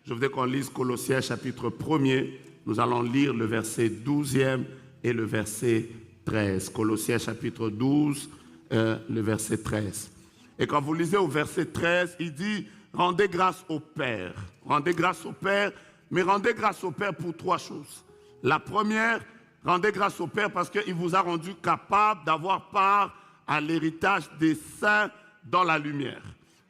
je voudrais qu'on lise Colossiens chapitre 1er. Nous allons lire le verset 12e et le verset 13. Colossiens chapitre 12, le verset 13. Et quand vous lisez au verset 13, il dit « Rendez grâce au Père ». Rendez grâce au Père, mais rendez grâce au Père pour 3 choses. La première, rendez grâce au Père parce qu'il vous a rendu capable d'avoir part à l'héritage des saints dans la lumière.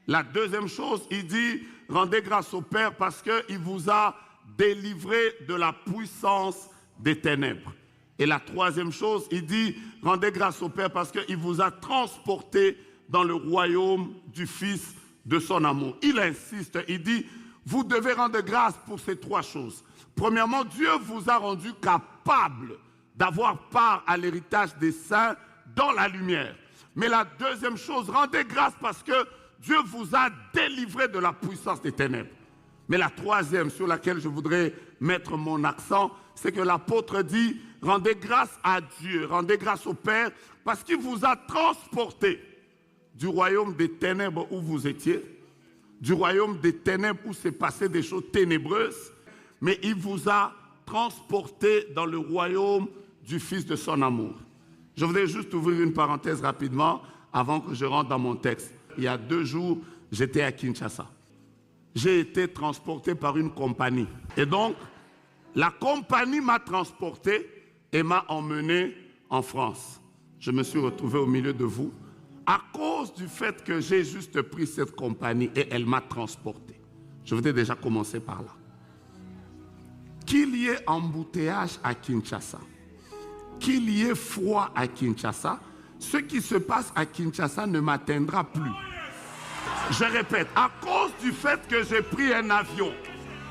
La deuxième chose, il dit, rendez grâce au Père parce qu'il vous a délivré de la puissance des ténèbres. Et la troisième chose, il dit, rendez grâce au Père parce qu'il vous a transporté dans le royaume du Fils de son amour. Il insiste, il dit, vous devez rendre grâce pour ces 3 choses. Premièrement, Dieu vous a rendu capable d'avoir part à l'héritage des saints dans la lumière. Mais la deuxième chose, rendez grâce parce que Dieu vous a délivré de la puissance des ténèbres. Mais la troisième sur laquelle je voudrais mettre mon accent, c'est que l'apôtre dit, rendez grâce à Dieu, rendez grâce au Père, parce qu'il vous a transporté du royaume des ténèbres où vous étiez, du royaume des ténèbres où s'est passé des choses ténébreuses, mais il vous a transporté dans le royaume du Fils de son amour. Je voudrais juste ouvrir une parenthèse rapidement avant que je rentre dans mon texte. Il y a 2 jours, j'étais à Kinshasa. J'ai été transporté par une compagnie. Et donc, la compagnie m'a transporté et m'a emmené en France. Je me suis retrouvé au milieu de vous à cause du fait que j'ai juste pris cette compagnie et elle m'a transporté. Je voudrais déjà commencer par là. Qu'il y ait embouteillage à Kinshasa, qu'il y ait froid à Kinshasa, ce qui se passe à Kinshasa ne m'atteindra plus. Je répète, à cause du fait que j'ai pris un avion,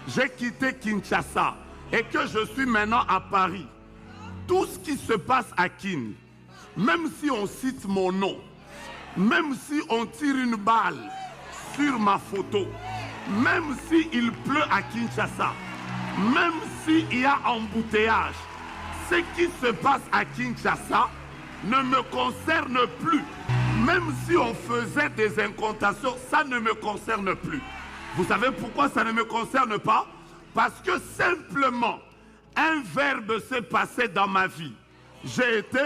j'ai quitté Kinshasa et que je suis maintenant à Paris, tout ce qui se passe à Kin, même si on cite mon nom, même si on tire une balle sur ma photo, même s'il pleut à Kinshasa, même s'il y a embouteillage, ce qui se passe à Kinshasa ne me concerne plus. Même si on faisait des incantations, ça ne me concerne plus. Vous savez pourquoi ça ne me concerne pas? Parce que simplement, un verbe s'est passé dans ma vie. J'ai été...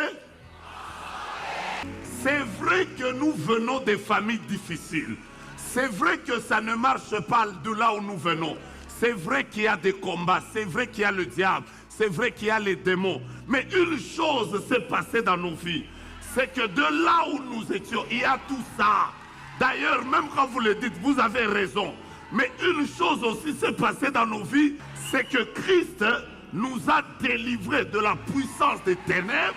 C'est vrai que nous venons des familles difficiles. C'est vrai que ça ne marche pas de là où nous venons. C'est vrai qu'il y a des combats, c'est vrai qu'il y a le diable, c'est vrai qu'il y a les démons. Mais une chose s'est passée dans nos vies, c'est que de là où nous étions, il y a tout ça. D'ailleurs, même quand vous le dites, vous avez raison. Mais une chose aussi s'est passée dans nos vies, c'est que Christ nous a délivrés de la puissance des ténèbres,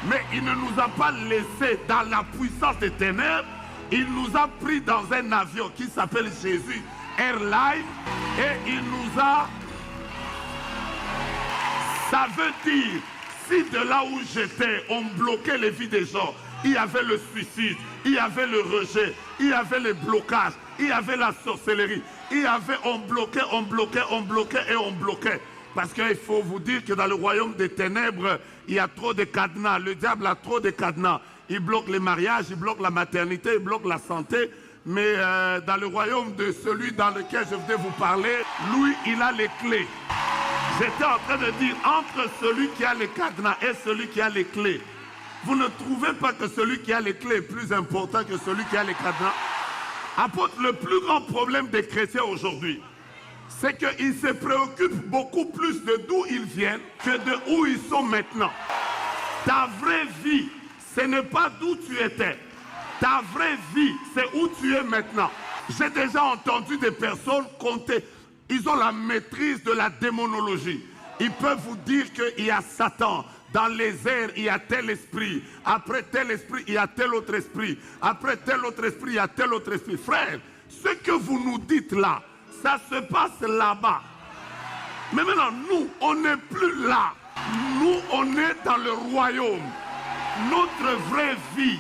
mais il ne nous a pas laissés dans la puissance des ténèbres. Il nous a pris dans un avion qui s'appelle Jésus Airlines et il nous a... Ça veut dire, si de là où j'étais, on bloquait les vies des gens, il y avait le suicide, il y avait le rejet, il y avait les blocages, il y avait la sorcellerie, il y avait, on bloquait et on bloquait. Parce qu'il faut vous dire que dans le royaume des ténèbres, il y a trop de cadenas. Le diable a trop de cadenas. Il bloque les mariages, il bloque la maternité, il bloque la santé. Mais dans le royaume de celui dans lequel je venais vous parler, lui, il a les clés. J'étais en train de dire, entre celui qui a les cadenas et celui qui a les clés, vous ne trouvez pas que celui qui a les clés est plus important que celui qui a les cadenas? Apôtre, le plus grand problème des chrétiens aujourd'hui, c'est qu'ils se préoccupent beaucoup plus de d'où ils viennent que de où ils sont maintenant. Ta vraie vie, ce n'est pas d'où tu étais. Ta vraie vie, c'est où tu es maintenant. J'ai déjà entendu des personnes compter. Ils ont la maîtrise de la démonologie. Ils peuvent vous dire qu'il y a Satan. Dans les airs, il y a tel esprit. Après tel esprit, il y a tel autre esprit. Après tel autre esprit, il y a tel autre esprit. Frère, ce que vous nous dites là, ça se passe là-bas. Mais maintenant, nous, on n'est plus là. Nous, on est dans le royaume. Notre vraie vie,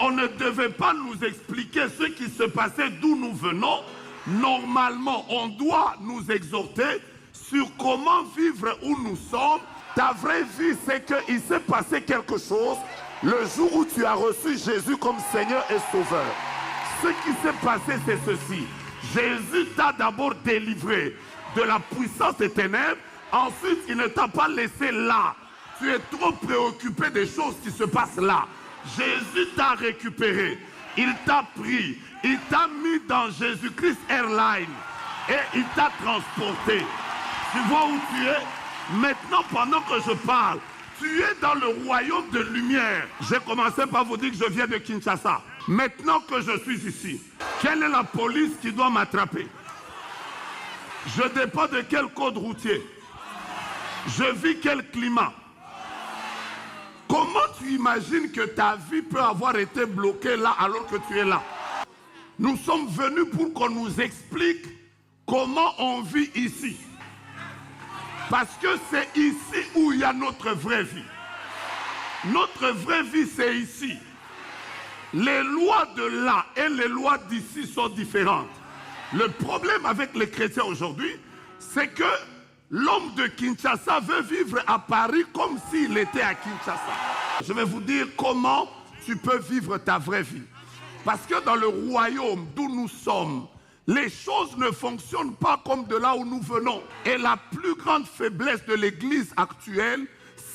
on ne devait pas nous expliquer ce qui se passait d'où nous venons. Normalement, on doit nous exhorter sur comment vivre où nous sommes. Ta vraie vie, c'est qu'il s'est passé quelque chose le jour où tu as reçu Jésus comme Seigneur et Sauveur. Ce qui s'est passé, c'est ceci. Jésus t'a d'abord délivré de la puissance des ténèbres. Ensuite, il ne t'a pas laissé là. Tu es trop préoccupé des choses qui se passent là. Jésus t'a récupéré. Il t'a pris. Il t'a mis dans Jésus-Christ Airlines. Et il t'a transporté. Tu vois où tu es? Maintenant, pendant que je parle, tu es dans le royaume de lumière. J'ai commencé par vous dire que je viens de Kinshasa. Maintenant que je suis ici, quelle est la police qui doit m'attraper? Je dépends de quel code routier? Je vis quel climat? Comment tu imagines que ta vie peut avoir été bloquée là alors que tu es là? Nous sommes venus pour qu'on nous explique comment on vit ici. Parce que c'est ici où il y a notre vraie vie. Notre vraie vie, c'est ici. Les lois de là et les lois d'ici sont différentes. Le problème avec les chrétiens aujourd'hui, c'est que l'homme de Kinshasa veut vivre à Paris comme s'il était à Kinshasa. Je vais vous dire comment tu peux vivre ta vraie vie. Parce que dans le royaume d'où nous sommes, les choses ne fonctionnent pas comme de là où nous venons. Et la plus grande faiblesse de l'Église actuelle,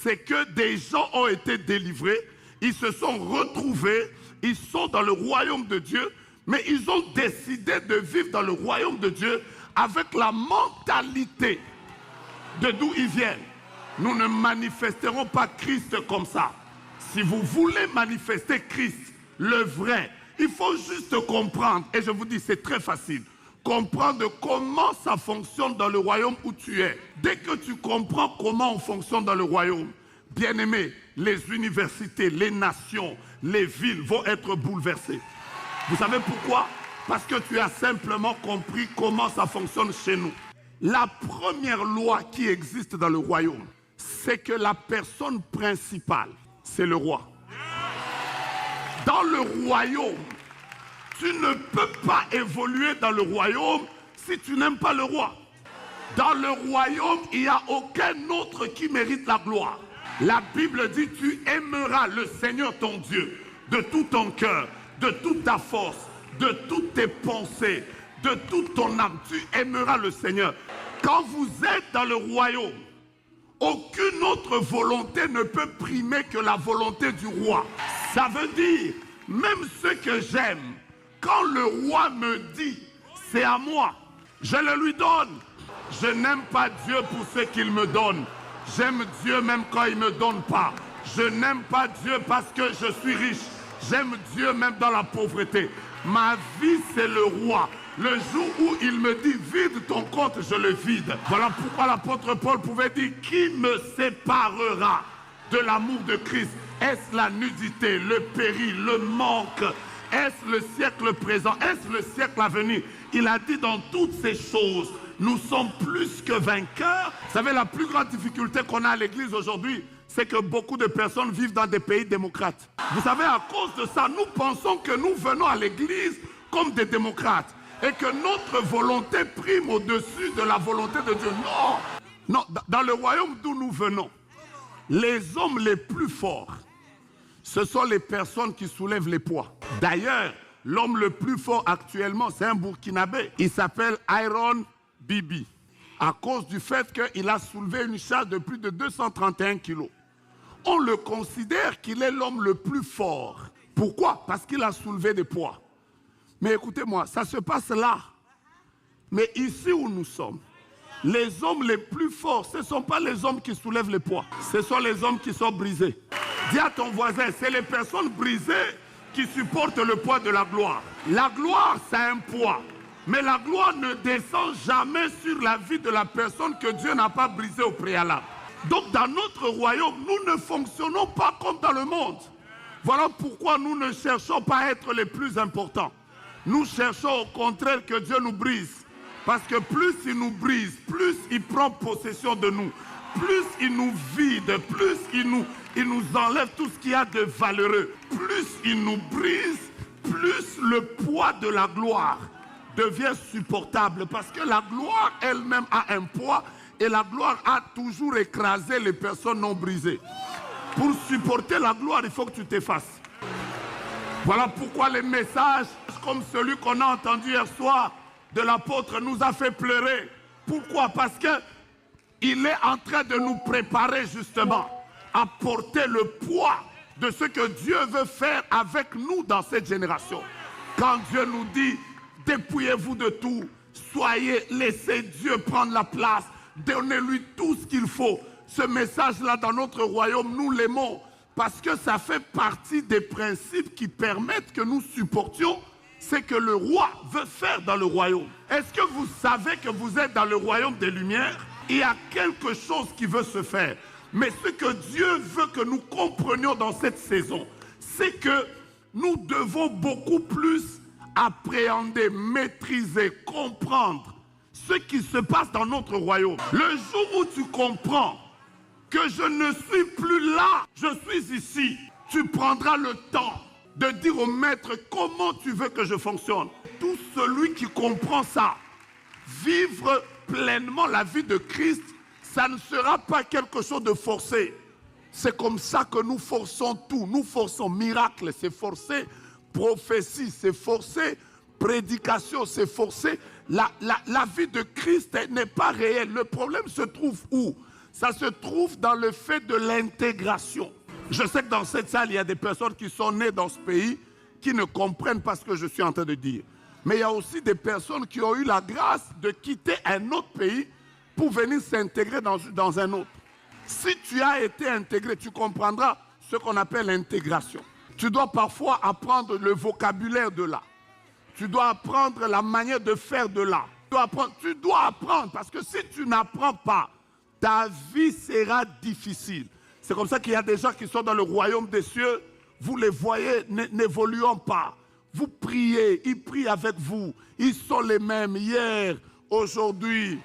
c'est que des gens ont été délivrés, ils se sont retrouvés, ils sont dans le royaume de Dieu, mais ils ont décidé de vivre dans le royaume de Dieu avec la mentalité de d'où ils viennent. Nous ne manifesterons pas Christ comme ça. Si vous voulez manifester Christ, le vrai, il faut juste comprendre, et je vous dis c'est très facile, comprendre comment ça fonctionne dans le royaume où tu es. Dès que tu comprends comment on fonctionne dans le royaume, bien aimé, les universités, les nations, les villes vont être bouleversées. Vous savez pourquoi? Parce que tu as simplement compris comment ça fonctionne chez nous. La première loi qui existe dans le royaume, c'est que la personne principale, c'est le roi. Dans le royaume, tu ne peux pas évoluer dans le royaume si tu n'aimes pas le roi. Dans le royaume, il n'y a aucun autre qui mérite la gloire. La Bible dit, tu aimeras le Seigneur ton Dieu de tout ton cœur, de toute ta force, de toutes tes pensées, de toute ton âme. Tu aimeras le Seigneur. Quand vous êtes dans le royaume, aucune autre volonté ne peut primer que la volonté du roi. Ça veut dire, même ce que j'aime, quand le roi me dit, c'est à moi, je le lui donne. Je n'aime pas Dieu pour ce qu'il me donne. J'aime Dieu même quand il ne me donne pas. Je n'aime pas Dieu parce que je suis riche. J'aime Dieu même dans la pauvreté. Ma vie, c'est le roi. Le jour où il me dit, vide ton compte, je le vide. Voilà pourquoi l'apôtre Paul pouvait dire, qui me séparera de l'amour de Christ? Est-ce la nudité, le péril, le manque? Est-ce le siècle présent? Est-ce le siècle à venir? Il a dit, dans toutes ces choses, nous sommes plus que vainqueurs. Vous savez, la plus grande difficulté qu'on a à l'église aujourd'hui, c'est que beaucoup de personnes vivent dans des pays démocrates. Vous savez, à cause de ça, nous pensons que nous venons à l'église comme des démocrates et que notre volonté prime au-dessus de la volonté de Dieu. Non! Non, dans le royaume d'où nous venons, les hommes les plus forts, ce sont les personnes qui soulèvent les poids. D'ailleurs, l'homme le plus fort actuellement, c'est un Burkinabé. Il s'appelle Iron Bibi, à cause du fait qu'il a soulevé une charge de plus de 231 kilos. On le considère qu'il est l'homme le plus fort. Pourquoi? Parce qu'il a soulevé des poids. Mais écoutez-moi, ça se passe là. Mais ici où nous sommes, les hommes les plus forts, ce ne sont pas les hommes qui soulèvent les poids. Ce sont les hommes qui sont brisés. Dis à ton voisin, c'est les personnes brisées qui supportent le poids de la gloire. La gloire, c'est un poids. Mais la gloire ne descend jamais sur la vie de la personne que Dieu n'a pas brisée au préalable. Donc dans notre royaume, nous ne fonctionnons pas comme dans le monde. Voilà pourquoi nous ne cherchons pas à être les plus importants. Nous cherchons au contraire que Dieu nous brise. Parce que plus il nous brise, plus il prend possession de nous. Plus il nous vide, plus il nous enlève tout ce qu'il y a de valeureux. Plus il nous brise, plus le poids de la gloire devient supportable. Parce que la gloire elle-même a un poids et la gloire a toujours écrasé les personnes non brisées. Pour supporter la gloire, il faut que tu t'effaces. Voilà pourquoi les messages comme celui qu'on a entendu hier soir de l'apôtre nous a fait pleurer. Pourquoi? Parce qu'il est en train de nous préparer justement à porter le poids de ce que Dieu veut faire avec nous dans cette génération. Quand Dieu nous dit, dépouillez-vous de tout, laissez Dieu prendre la place, donnez-lui tout ce qu'il faut. Ce message-là dans notre royaume, nous l'aimons parce que ça fait partie des principes qui permettent que nous supportions ce que le roi veut faire dans le royaume. Est-ce que vous savez que vous êtes dans le royaume des Lumières? Il y a quelque chose qui veut se faire. Mais ce que Dieu veut que nous comprenions dans cette saison, c'est que nous devons beaucoup plus appréhender, maîtriser, comprendre ce qui se passe dans notre royaume. Le jour où tu comprends que je ne suis plus là, je suis ici, tu prendras le temps de dire au maître comment tu veux que je fonctionne. Tout celui qui comprend ça, vivre pleinement la vie de Christ, ça ne sera pas quelque chose de forcé. C'est comme ça que nous forçons tout. Nous forçons miracle, c'est forcé. Prophétie, c'est forcé. Prédication, c'est forcé. La vie de Christ n'est pas réelle. Le problème se trouve où? Ça se trouve dans le fait de l'intégration. Je sais que dans cette salle, il y a des personnes qui sont nées dans ce pays qui ne comprennent pas ce que je suis en train de dire. Mais il y a aussi des personnes qui ont eu la grâce de quitter un autre pays pour venir s'intégrer dans un autre. Si tu as été intégré, tu comprendras ce qu'on appelle l'intégration. Tu dois parfois apprendre le vocabulaire de là. Tu dois apprendre la manière de faire de là. Tu dois apprendre parce que si tu n'apprends pas, ta vie sera difficile. C'est comme ça qu'il y a des gens qui sont dans le royaume des cieux. Vous les voyez n'évoluant pas. Vous priez, ils prient avec vous. Ils sont les mêmes hier, aujourd'hui.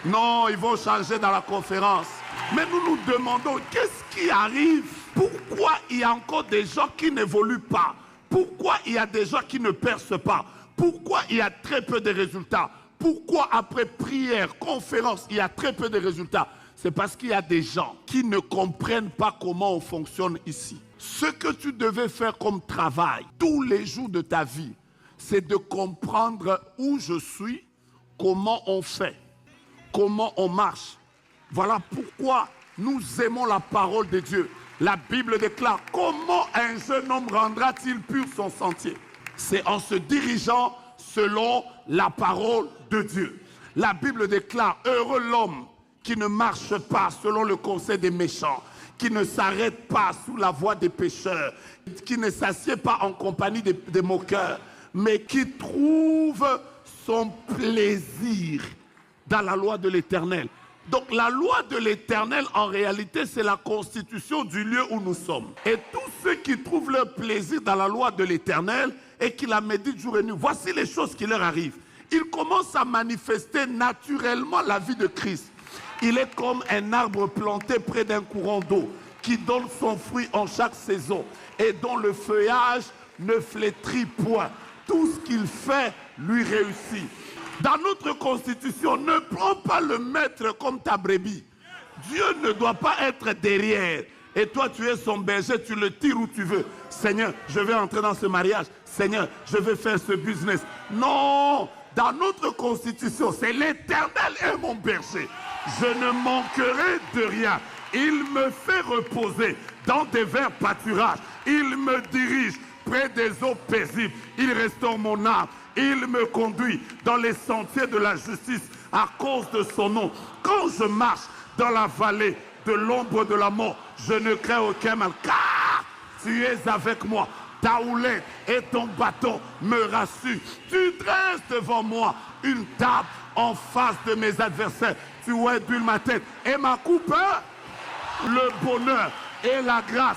Non, ils vont changer dans la conférence. Mais nous nous demandons, qu'est-ce qui arrive? Pourquoi il y a encore des gens qui n'évoluent pas? Pourquoi il y a des gens qui ne percent pas? Pourquoi il y a très peu de résultats? Pourquoi après prière, conférence, il y a très peu de résultats? C'est parce qu'il y a des gens qui ne comprennent pas comment on fonctionne ici. Ce que tu devais faire comme travail tous les jours de ta vie, c'est de comprendre où je suis, comment on fait, comment on marche. Voilà pourquoi nous aimons la parole de Dieu. La Bible déclare, comment un jeune homme rendra-t-il pur son sentier? C'est en se dirigeant selon la parole de Dieu. La Bible déclare, heureux l'homme qui ne marche pas selon le conseil des méchants, qui ne s'arrête pas sous la voie des pécheurs, qui ne s'assied pas en compagnie des moqueurs, mais qui trouve son plaisir dans la loi de l'Éternel. Donc la loi de l'Éternel, en réalité, c'est la constitution du lieu où nous sommes. Et tous ceux qui trouvent leur plaisir dans la loi de l'Éternel et qui la méditent jour et nuit, voici les choses qui leur arrivent. Ils commencent à manifester naturellement la vie de Christ. Il est comme un arbre planté près d'un courant d'eau qui donne son fruit en chaque saison et dont le feuillage ne flétrit point. Tout ce qu'il fait lui réussit. Dans notre constitution, ne prends pas le maître comme ta brebis. Dieu ne doit pas être derrière. Et toi, tu es son berger, tu le tires où tu veux. Seigneur, je vais entrer dans ce mariage. Seigneur, je vais faire ce business. Non, dans notre constitution, c'est l'Éternel est mon berger. Je ne manquerai de rien. Il me fait reposer dans des verts pâturages. Il me dirige près des eaux paisibles. Il restaure mon âme. Il me conduit dans les sentiers de la justice à cause de son nom. Quand je marche dans la vallée de l'ombre de la mort, je ne crains aucun mal, car tu es avec moi. Ta houlette et ton bâton me rassurent. Tu dresses devant moi une table en face de mes adversaires. Tu ouaies ma tête et ma coupe, le bonheur et la grâce.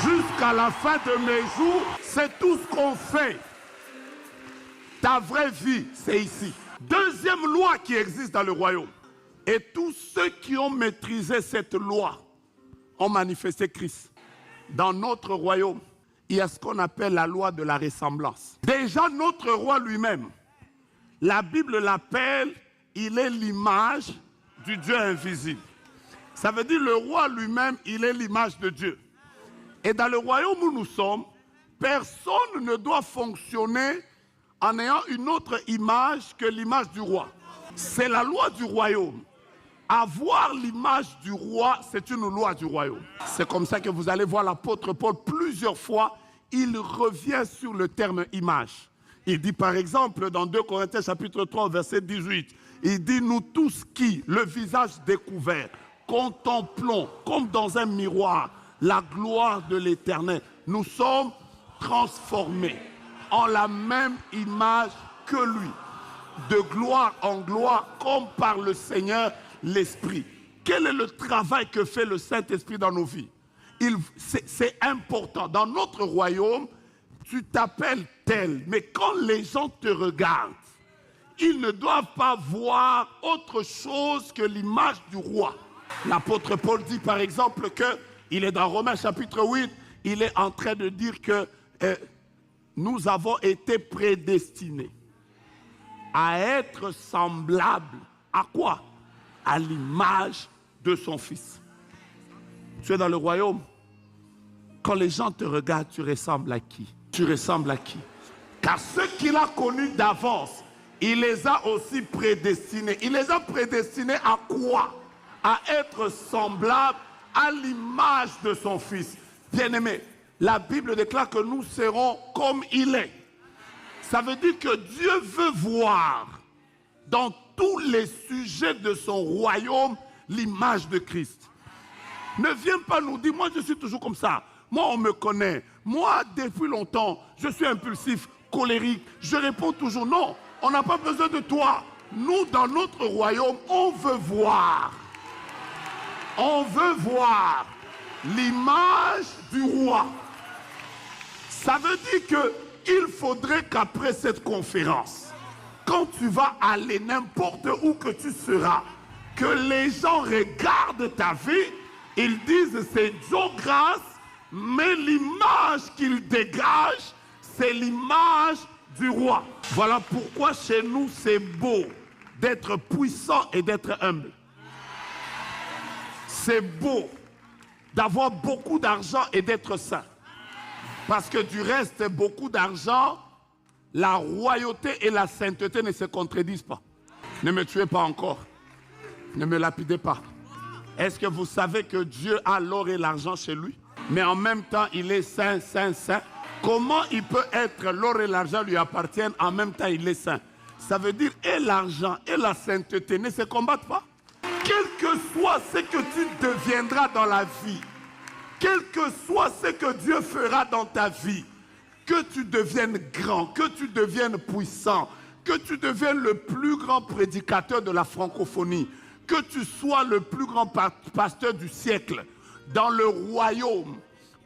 Jusqu'à la fin de mes jours, c'est tout ce qu'on fait. Ta vraie vie, c'est ici. Deuxième loi qui existe dans le royaume. Et tous ceux qui ont maîtrisé cette loi ont manifesté Christ. Dans notre royaume, il y a ce qu'on appelle la loi de la ressemblance. Déjà, notre roi lui-même, la Bible l'appelle, il est l'image du Dieu invisible. Ça veut dire le roi lui-même, il est l'image de Dieu. Et dans le royaume où nous sommes, personne ne doit fonctionner en ayant une autre image que l'image du roi. C'est la loi du royaume. Avoir l'image du roi, c'est une loi du royaume. C'est comme ça que vous allez voir l'apôtre Paul plusieurs fois, il revient sur le terme image. Il dit par exemple dans 2 Corinthiens chapitre 3 verset 18, il dit nous tous qui, le visage découvert, contemplons comme dans un miroir la gloire de l'Éternel, nous sommes transformés en la même image que lui, de gloire en gloire comme par le Seigneur l'Esprit. Quel est le travail que fait le Saint-Esprit dans nos vies? C'est important. Dans notre royaume, tu t'appelles tel, mais quand les gens te regardent, ils ne doivent pas voir autre chose que l'image du roi. L'apôtre Paul dit par exemple qu'il est dans Romains chapitre 8, il est en train de dire que nous avons été prédestinés à être semblables à quoi? À l'image de son Fils. Tu es dans le royaume. Quand les gens te regardent, tu ressembles à qui? Tu ressembles à qui? Car ceux qu'il a connus d'avance, il les a aussi prédestinés. Il les a prédestinés à quoi? À être semblables à l'image de son Fils. Bien-aimé, la Bible déclare que nous serons comme il est. Ça veut dire que Dieu veut voir dans tous les sujets de son royaume l'image de Christ. Ne viens pas nous dire, moi je suis toujours comme ça. Moi on me connaît. Moi depuis longtemps, je suis impulsif, colérique. Je réponds toujours non. On n'a pas besoin de toi. Nous dans notre royaume, on veut voir. On veut voir l'image du roi. Ça veut dire qu'il faudrait qu'après cette conférence, quand tu vas aller n'importe où que tu seras, que les gens regardent ta vie, ils disent c'est Joe Grace, mais l'image qu'il dégage, c'est l'image du roi. Voilà pourquoi chez nous c'est beau d'être puissant et d'être humble. C'est beau d'avoir beaucoup d'argent et d'être saint. Parce que du reste, beaucoup d'argent, la royauté et la sainteté ne se contredisent pas. Ne me tuez pas encore. Ne me lapidez pas. Est-ce que vous savez que Dieu a l'or et l'argent chez lui? Mais en même temps, il est saint, saint, saint. Comment il peut être, l'or et l'argent lui appartiennent, en même temps il est saint? Ça veut dire et l'argent et la sainteté ne se combattent pas. Quel que soit ce que tu deviendras dans la vie, quel que soit ce que Dieu fera dans ta vie, que tu deviennes grand, que tu deviennes puissant, que tu deviennes le plus grand prédicateur de la francophonie, que tu sois le plus grand pasteur du siècle, dans le royaume,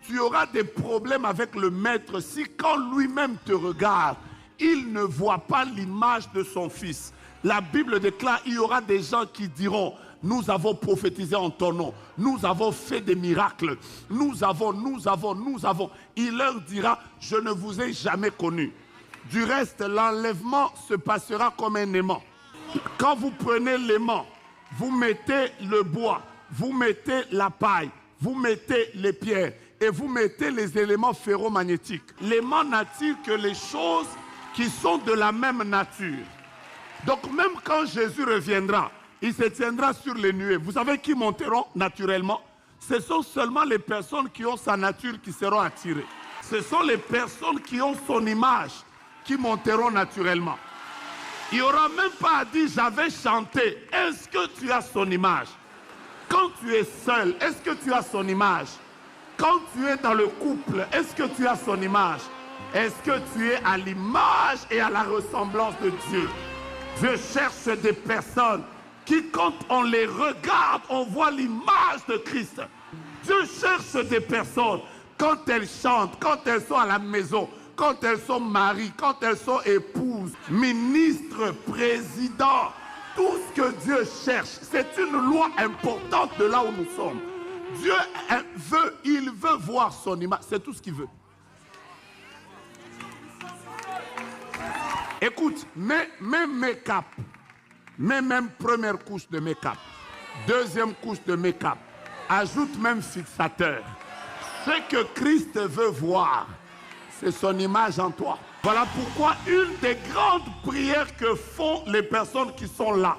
tu auras des problèmes avec le maître si quand lui-même te regarde, il ne voit pas l'image de son Fils. La Bible déclare qu'il y aura des gens qui diront « Nous avons prophétisé en ton nom, nous avons fait des miracles, nous avons. » Il leur dira « Je ne vous ai jamais connu. » Du reste, l'enlèvement se passera comme un aimant. Quand vous prenez l'aimant, vous mettez le bois, vous mettez la paille, vous mettez les pierres et vous mettez les éléments ferromagnétiques. L'aimant n'attire que les choses qui sont de la même nature. Donc même quand Jésus reviendra, il se tiendra sur les nuées. Vous savez qui monteront naturellement? Ce sont seulement les personnes qui ont sa nature qui seront attirées. Ce sont les personnes qui ont son image qui monteront naturellement. Il n'y aura même pas à dire j'avais chanté. Est-ce que tu as son image? Quand tu es seul, est-ce que tu as son image? Quand tu es dans le couple, est-ce que tu as son image? Est-ce que tu es à l'image et à la ressemblance de Dieu? Dieu cherche des personnes qui, quand on les regarde, on voit l'image de Christ. Dieu cherche des personnes, quand elles chantent, quand elles sont à la maison, quand elles sont mariées, quand elles sont épouses, ministres, présidents, tout ce que Dieu cherche, c'est une loi importante de là où nous sommes. Dieu il veut voir son image, c'est tout ce qu'il veut. Écoute, mets make-up, mets même première couche de make-up, deuxième couche de make-up, ajoute même fixateur. Ce que Christ veut voir, c'est son image en toi. Voilà pourquoi une des grandes prières que font les personnes qui sont là,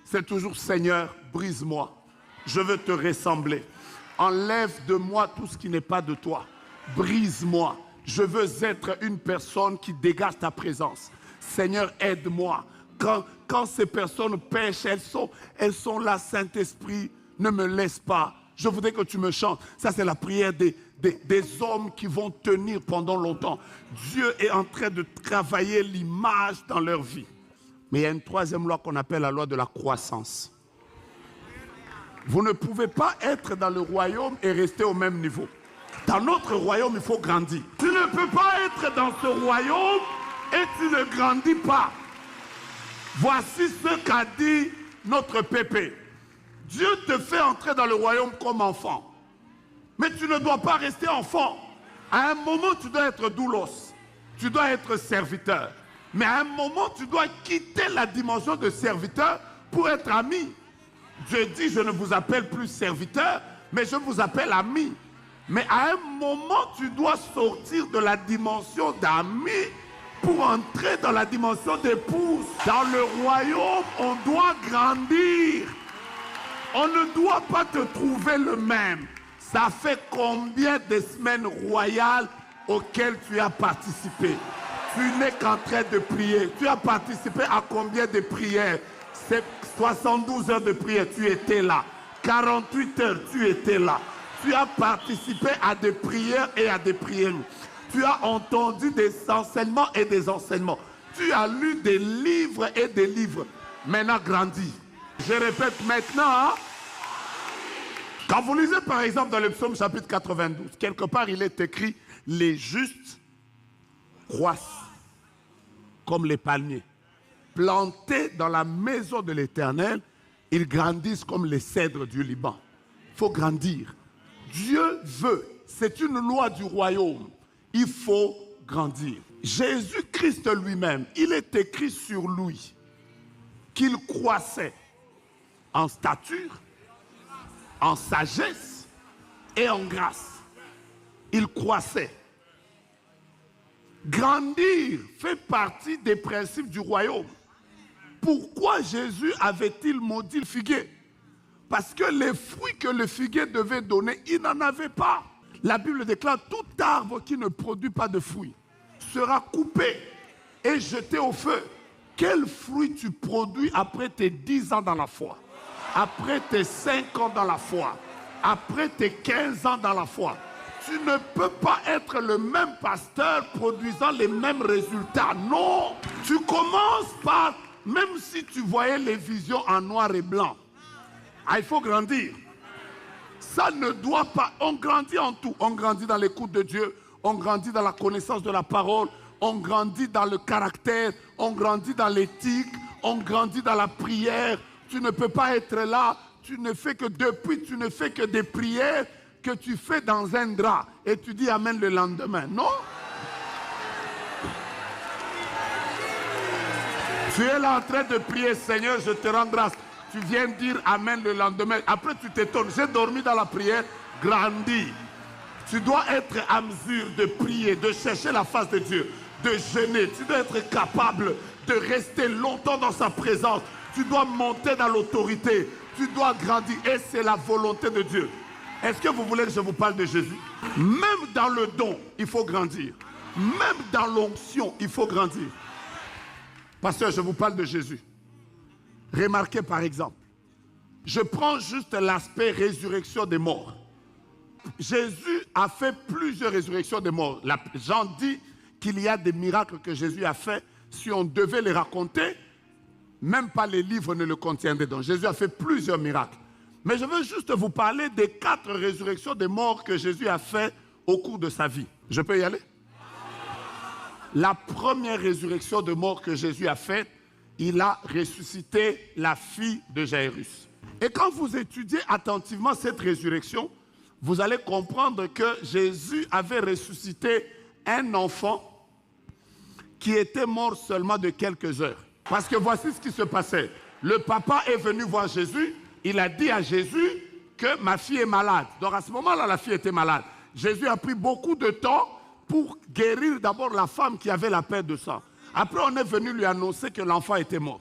c'est toujours « Seigneur, brise-moi, je veux te ressembler. Enlève de moi tout ce qui n'est pas de toi. Brise-moi, je veux être une personne qui dégage ta présence. Seigneur, aide-moi. » Quand ces personnes pêchent, elles sont là, Saint-Esprit, ne me laisse pas. Je voudrais que tu me chantes. Ça, c'est la prière des hommes qui vont tenir pendant longtemps. Dieu est en train de travailler l'image dans leur vie. Mais il y a une troisième loi qu'on appelle la loi de la croissance. Vous ne pouvez pas être dans le royaume et rester au même niveau. Dans notre royaume, il faut grandir. Tu ne peux pas être dans ce royaume et tu ne grandis pas. Voici ce qu'a dit notre Pépé. Dieu te fait entrer dans le royaume comme enfant. Mais tu ne dois pas rester enfant. À un moment, tu dois être doulos. Tu dois être serviteur. Mais à un moment, tu dois quitter la dimension de serviteur pour être ami. Dieu dit, je ne vous appelle plus serviteur, mais je vous appelle ami. Mais à un moment, tu dois sortir de la dimension d'ami pour entrer dans la dimension d'épouse. Dans le royaume, on doit grandir. On ne doit pas te trouver le même. Ça fait combien de semaines royales auxquelles tu as participé? Tu n'es qu'en train de prier. Tu as participé à combien de prières? C'est 72 heures de prière, tu étais là. 48 heures, tu étais là. Tu as participé à des prières et à des prières. Tu as entendu des enseignements et des enseignements. Tu as lu des livres et des livres. Maintenant, grandis. Je répète maintenant. Quand vous lisez par exemple dans le psaume chapitre 92, quelque part il est écrit « Les justes croissent comme les palmiers. Plantés dans la maison de l'Éternel, ils grandissent comme les cèdres du Liban. » Il faut grandir. Dieu veut, c'est une loi du royaume. Il faut grandir. Jésus-Christ lui-même, il est écrit sur lui qu'il croissait en stature, en sagesse et en grâce. Il croissait. Grandir fait partie des principes du royaume. Pourquoi Jésus avait-il maudit le figuier? Parce que les fruits que le figuier devait donner, il n'en avait pas. La Bible déclare, tout arbre qui ne produit pas de fruits sera coupé et jeté au feu. Quel fruit tu produis après tes 10 ans dans la foi? Après tes 5 ans dans la foi? Après tes 15 ans dans la foi? Tu ne peux pas être le même pasteur produisant les mêmes résultats. Non! Tu commences par, même si tu voyais les visions en noir et blanc, il faut grandir. Ça ne doit pas. On grandit en tout. On grandit dans l'écoute de Dieu. On grandit dans la connaissance de la parole. On grandit dans le caractère. On grandit dans l'éthique. On grandit dans la prière. Tu ne peux pas être là. Tu ne fais que des prières que tu fais dans un drap. Et tu dis Amen le lendemain. Non? Tu es là en train de prier, Seigneur, je te rends grâce. Tu viens dire Amen le lendemain. Après, tu t'étonnes. J'ai dormi dans la prière. Grandis. Tu dois être à mesure de prier, de chercher la face de Dieu, de jeûner. Tu dois être capable de rester longtemps dans sa présence. Tu dois monter dans l'autorité. Tu dois grandir. Et c'est la volonté de Dieu. Est-ce que vous voulez que je vous parle de Jésus? Même dans le don, il faut grandir. Même dans l'onction, il faut grandir. Pasteur, je vous parle de Jésus. Remarquez par exemple, je prends juste l'aspect résurrection des morts. Jésus a fait plusieurs résurrections des morts. Jean dit qu'il y a des miracles que Jésus a fait. Si on devait les raconter, même pas les livres ne le contiendraient. Donc Jésus a fait plusieurs miracles. Mais je veux juste vous parler des 4 résurrections des morts que Jésus a fait au cours de sa vie. Je peux y aller? La première résurrection de mort que Jésus a faite, il a ressuscité la fille de Jairus. Et quand vous étudiez attentivement cette résurrection, vous allez comprendre que Jésus avait ressuscité un enfant qui était mort seulement de quelques heures. Parce que voici ce qui se passait. Le papa est venu voir Jésus. Il a dit à Jésus que ma fille est malade. Donc à ce moment-là, la fille était malade. Jésus a pris beaucoup de temps pour guérir d'abord la femme qui avait la perte de sang. Après, on est venu lui annoncer que l'enfant était mort.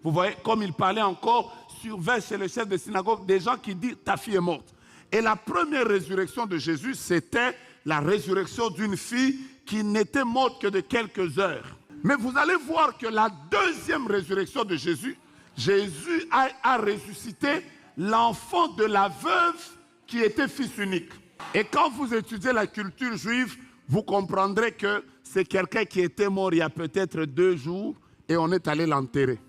Vous voyez, comme il parlait encore, surveille chez le chef de synagogue des gens qui disent « ta fille est morte ». Et la première résurrection de Jésus, c'était la résurrection d'une fille qui n'était morte que de quelques heures. Mais vous allez voir que la deuxième résurrection de Jésus, Jésus a ressuscité l'enfant de la veuve qui était fils unique. Et quand vous étudiez la culture juive, vous comprendrez que c'est quelqu'un qui était mort il y a peut-être 2 jours et on est allé l'enterrer.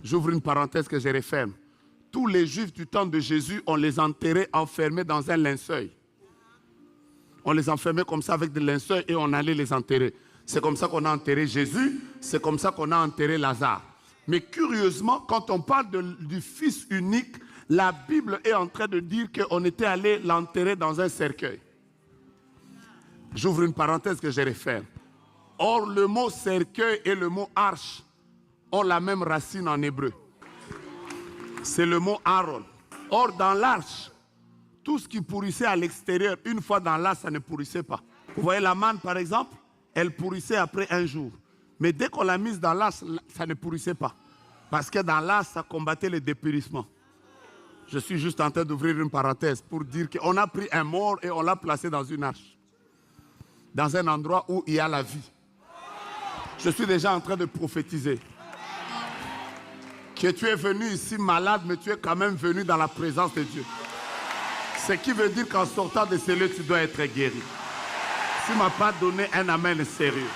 J'ouvre une parenthèse que je referme. Tous les juifs du temps de Jésus, on les enterrait enfermés dans un linceul. On les enfermait comme ça avec des linceuls et on allait les enterrer. C'est comme ça qu'on a enterré Jésus, c'est comme ça qu'on a enterré Lazare. Mais curieusement, quand on parle du fils unique, la Bible est en train de dire qu'on était allé l'enterrer dans un cercueil. J'ouvre une parenthèse que je referme. Or, le mot cercueil et le mot arche ont la même racine en hébreu. C'est le mot Aaron. Or, dans l'arche, tout ce qui pourrissait à l'extérieur, une fois dans l'arche, ça ne pourrissait pas. Vous voyez la manne, par exemple, elle pourrissait après 1 jour. Mais dès qu'on l'a mise dans l'arche, ça ne pourrissait pas. Parce que dans l'arche, ça combattait le dépérissement. Je suis juste en train d'ouvrir une parenthèse pour dire qu'on a pris un mort et on l'a placé dans une arche. Dans un endroit où il y a la vie. Je suis déjà en train de prophétiser. Que tu es venu ici malade, mais tu es quand même venu dans la présence de Dieu. Ce qui veut dire qu'en sortant de ce lieu, tu dois être guéri. Tu ne m'as pas donné un amen sérieux.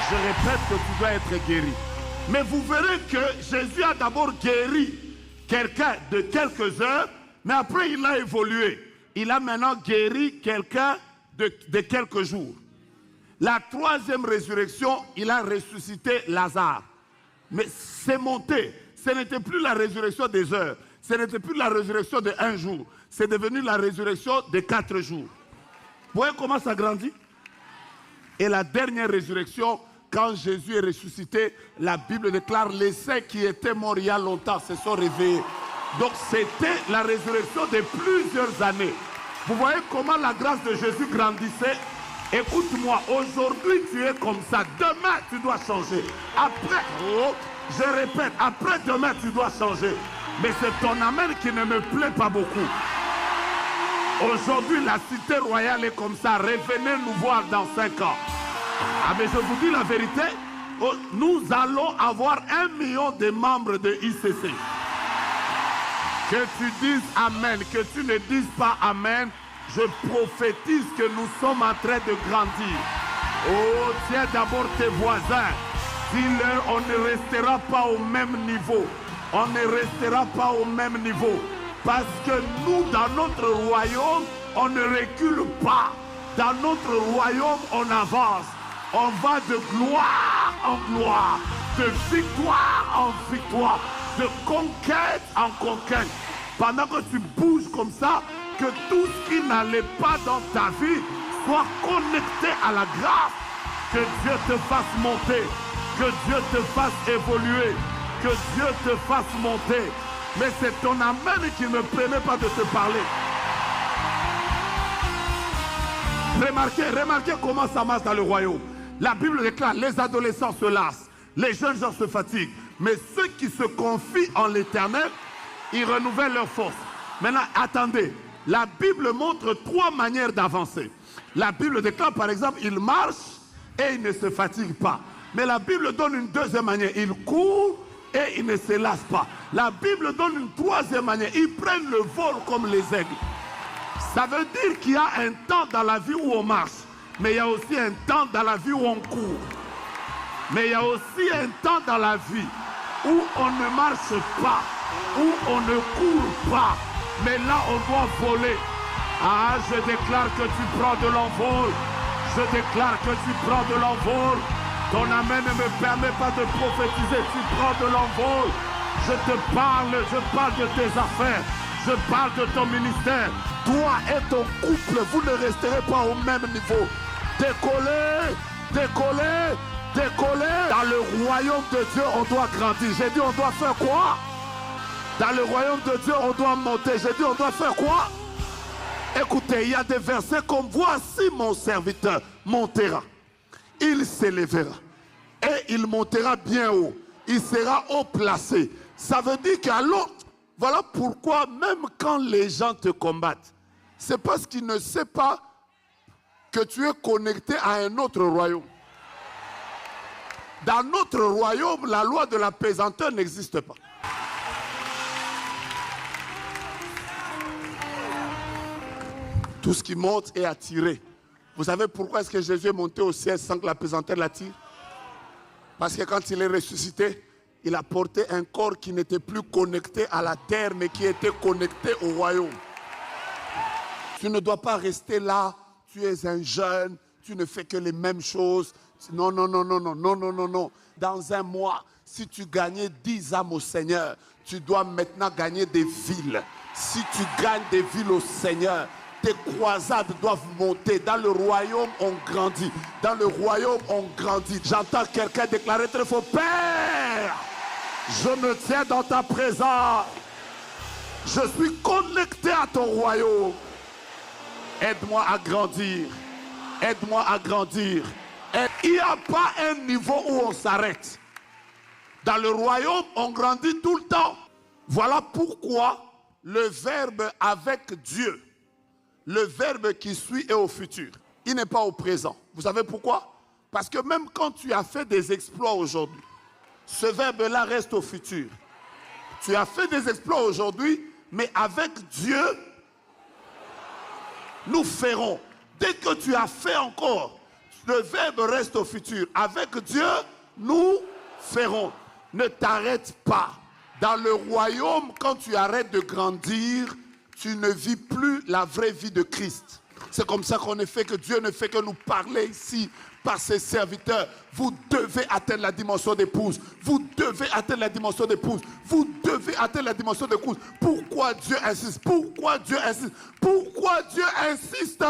Je répète que tu dois être guéri. Mais vous verrez que Jésus a d'abord guéri quelqu'un de quelques heures, mais après il a évolué. Il a maintenant guéri quelqu'un de quelques jours. La troisième résurrection, il a ressuscité Lazare. Mais c'est monté. Ce n'était plus la résurrection des heures. Ce n'était plus la résurrection de 1 jour. C'est devenu la résurrection de 4 jours. Vous voyez comment ça grandit? Et la dernière résurrection, quand Jésus est ressuscité, la Bible déclare les saints qui étaient morts il y a longtemps se sont réveillés. Donc c'était la résurrection de plusieurs années. Vous voyez comment la grâce de Jésus grandissait? Écoute-moi, aujourd'hui tu es comme ça, demain tu dois changer. Après, je répète, après demain tu dois changer. Mais c'est ton amen qui ne me plaît pas beaucoup. Aujourd'hui la cité royale est comme ça, revenez nous voir dans 5 ans. Ah mais je vous dis la vérité, nous allons avoir 1 million de membres de ICC. Que tu dises Amen, que tu ne dises pas Amen, je prophétise que nous sommes en train de grandir. Oh, tiens d'abord tes voisins. Dis-leur, on ne restera pas au même niveau. On ne restera pas au même niveau. Parce que nous, dans notre royaume, on ne recule pas. Dans notre royaume, on avance. On va de gloire en gloire, de victoire en victoire, de conquête en conquête. Pendant que tu bouges comme ça, que tout ce qui n'allait pas dans ta vie soit connecté à la grâce. Que Dieu te fasse monter, que Dieu te fasse évoluer, que Dieu te fasse monter. Mais c'est ton amen qui ne me permet pas de te parler. Remarquez comment ça marche dans le royaume. La Bible déclare, les adolescents se lassent, les jeunes gens se fatiguent. Mais ceux qui se confient en l'Éternel, ils renouvellent leur force. Maintenant, attendez. La Bible montre 3 manières d'avancer. La Bible déclare, par exemple, il marche et il ne se fatigue pas. Mais la Bible donne une deuxième manière. Il court et il ne se lasse pas. La Bible donne une troisième manière. Ils prennent le vol comme les aigles. Ça veut dire qu'il y a un temps dans la vie où on marche. Mais il y a aussi un temps dans la vie où on court. Mais il y a aussi un temps dans la vie où on ne marche pas, où on ne court pas. Mais là, on doit voler. Ah, je déclare que tu prends de l'envol. Je déclare que tu prends de l'envol. Ton amen ne me permet pas de prophétiser. Tu prends de l'envol. Je te parle, je parle de tes affaires. Je parle de ton ministère. Toi et ton couple, vous ne resterez pas au même niveau. Décollez, décollez, décollez. Dans le royaume de Dieu, on doit grandir. J'ai dit, on doit faire quoi? Dans le royaume de Dieu, on doit monter. J'ai dit, on doit faire quoi? Écoutez, il y a des versets comme voici mon serviteur montera. Il s'élèvera et il montera bien haut. Il sera haut placé. Ça veut dire qu'alors, voilà pourquoi même quand les gens te combattent, c'est parce qu'ils ne savent pas que tu es connecté à un autre royaume. Dans notre royaume, la loi de la pesanteur n'existe pas. Tout ce qui monte est attiré. Vous savez pourquoi est-ce que Jésus est monté au ciel sans que la pesanteur l'attire? Parce que quand il est ressuscité, il a porté un corps qui n'était plus connecté à la terre, mais qui était connecté au royaume. Tu ne dois pas rester là, tu es un jeune, tu ne fais que les mêmes choses. Non, non, non, non, non, non, non, non, non. Dans un mois, si tu gagnais 10 âmes au Seigneur, tu dois maintenant gagner des villes. Si tu gagnes des villes au Seigneur, tes croisades doivent monter. Dans le royaume, on grandit. Dans le royaume, on grandit. J'entends quelqu'un déclarer très fort, Père, je me tiens dans ta présence. Je suis connecté à ton royaume. Aide-moi à grandir. Aide-moi à grandir. Et il n'y a pas un niveau où on s'arrête. Dans le royaume, on grandit tout le temps. Voilà pourquoi le verbe avec Dieu, le verbe qui suit est au futur. Il n'est pas au présent. Vous savez pourquoi? Parce que même quand tu as fait des exploits aujourd'hui, ce verbe-là reste au futur. Tu as fait des exploits aujourd'hui, mais avec Dieu, nous ferons. Dès que tu as fait encore, le verbe reste au futur. Avec Dieu, nous ferons. Ne t'arrête pas. Dans le royaume, quand tu arrêtes de grandir, tu ne vis plus la vraie vie de Christ. C'est comme ça qu'on est fait, que Dieu ne fait que nous parler ici par ses serviteurs. Vous devez atteindre la dimension d'épouse. Vous devez atteindre la dimension d'épouse. Vous devez atteindre la dimension d'épouse. Pourquoi Dieu insiste? Pourquoi Dieu insiste? Pourquoi Dieu insiste?